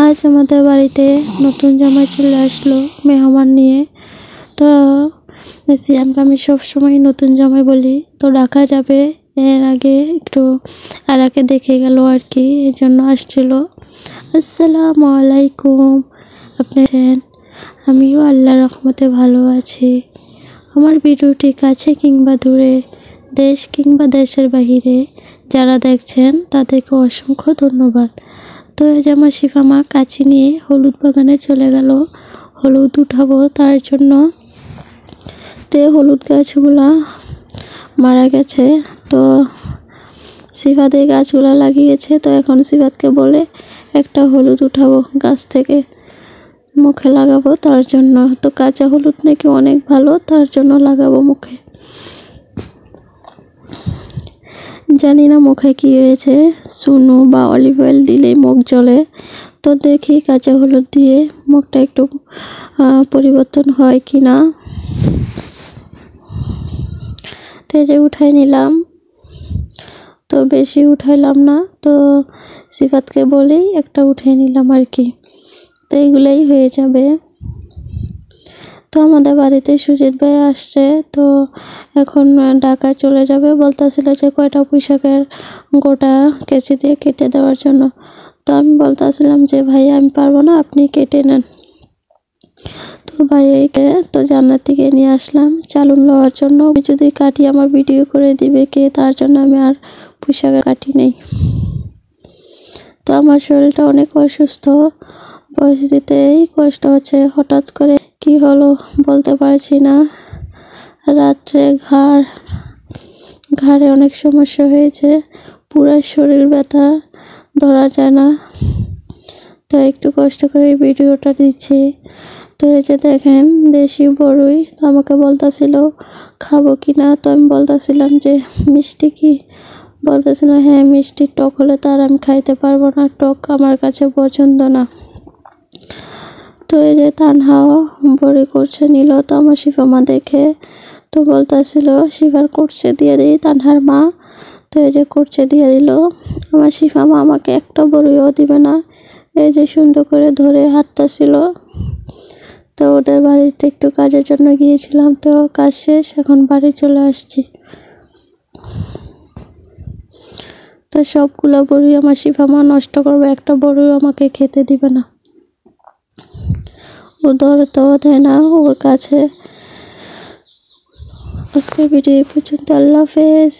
আজ আমাদের বাড়িতে নতুন জামাই চলে আসলো মেহমান নিয়ে। তো সিয়ামকে আমি সবসময় নতুন জামাই বলি, তো ডাকা যাবে। এর আগে একটু আরাকে দেখে গেল আর কি, এই জন্য আসছিল। আসসালামু আলাইকুম। আপনি? আমিও আল্লাহর রহমতে ভালো আছি। আমার ভিডিওটি কাছে কিংবা দূরে, দেশ কিংবা দেশের বাহিরে যারা দেখছেন তাদেরকে অসংখ্য ধন্যবাদ। তো এই যে আমার শিফা মা কাছি নিয়ে হলুদ বাগানে চলে গেল হলুদ উঠাবো তার জন্য। তে হলুদ গাছগুলা মারা গেছে, তো সিফাতে গাছগুলা লাগিয়েছে। তো এখন সিফাতকে বলে একটা হলুদ উঠাবো গাছ থেকে, মুখে লাগাবো তার জন্য। তো কাঁচা হলুদ নাকি অনেক ভালো, তার জন্য লাগাবো মুখে। জানি না মুখে কি হয়েছে, চুনো বা অলিভ অয়েল দিলেই মুখ জ্বলে। তো দেখি কাঁচা হলুদ দিয়ে মুখটা একটু পরিবর্তন হয় কি না। তো এই যে উঠাই নিলাম, তো বেশি উঠাইলাম না, তো সিফাতকে বলেই একটা উঠাই নিলাম আর কি। তো এইগুলোই হয়ে যাবে। তো আমাদের বাড়িতে সুজিত ভাই আসছে, তো এখন ঢাকায় চলে যাবে। বলতেছিল যে কয়টা পুঁইশাকের গোটা কেচি দিয়ে কেটে দেওয়ার জন্য। তো আমি বলতেছিলাম যে ভাই আমি পারবো না, আপনি কেটে নেন। তো ভাইকে তো জান্নাত থেকে নিয়ে আসলাম চালুন লওয়ার জন্য। আমি যদি কাটি আমার ভিডিও করে দিবে কে, তার জন্য আমি আর পুঁইশাকের কাটি নেই। তো আমার শরীরটা অনেক অসুস্থ, বয়স দিতেই কষ্ট হচ্ছে। হঠাৎ করে কি হলো বলতে পারছি না। রাত্রে ঘাড়ে অনেক সমস্যা হয়েছে, পুরো শরীর ব্যথা, ধরা যায় না। তো একটু কষ্ট করে ভিডিওটা দিচ্ছি। তো এই যে দেখেন দেশি বড়ই। তো আমাকে বলতেছিল খাবো কি না, তো আমি বলতেছিলাম যে মিষ্টি কি, বলতেছিল হ্যাঁ মিষ্টি, টক হলে তার আমি খাইতে পারবো না, টক আমার কাছে পছন্দ না। তো এই যে তানহাও বড়ি করছে নিল, তো আমার শিফা মা দেখে তো বলতেছিল শিফার করছে দিয়ে দিই তানহার মা। তো এই যে করছে দিয়ে দিল। আমার শিফা মা আমাকে একটা বড়িও দিবে না, এই যে সুন্দর করে ধরে হাঁটতেছিল। তো ওদের বাড়িতে একটু কাজের জন্য গিয়েছিলাম, তো কাজ শেষ, এখন বাড়ি চলে আসছি। তো সবগুলো বড়ি আমার শিফা মা নষ্ট করবে, একটা বড়িও আমাকে খেতে দিবে না। ও ধরতেও দেয় না ওর কাছে। আজকে ভিডিও পর্যন্ত, আল্লাহ হাফেজ।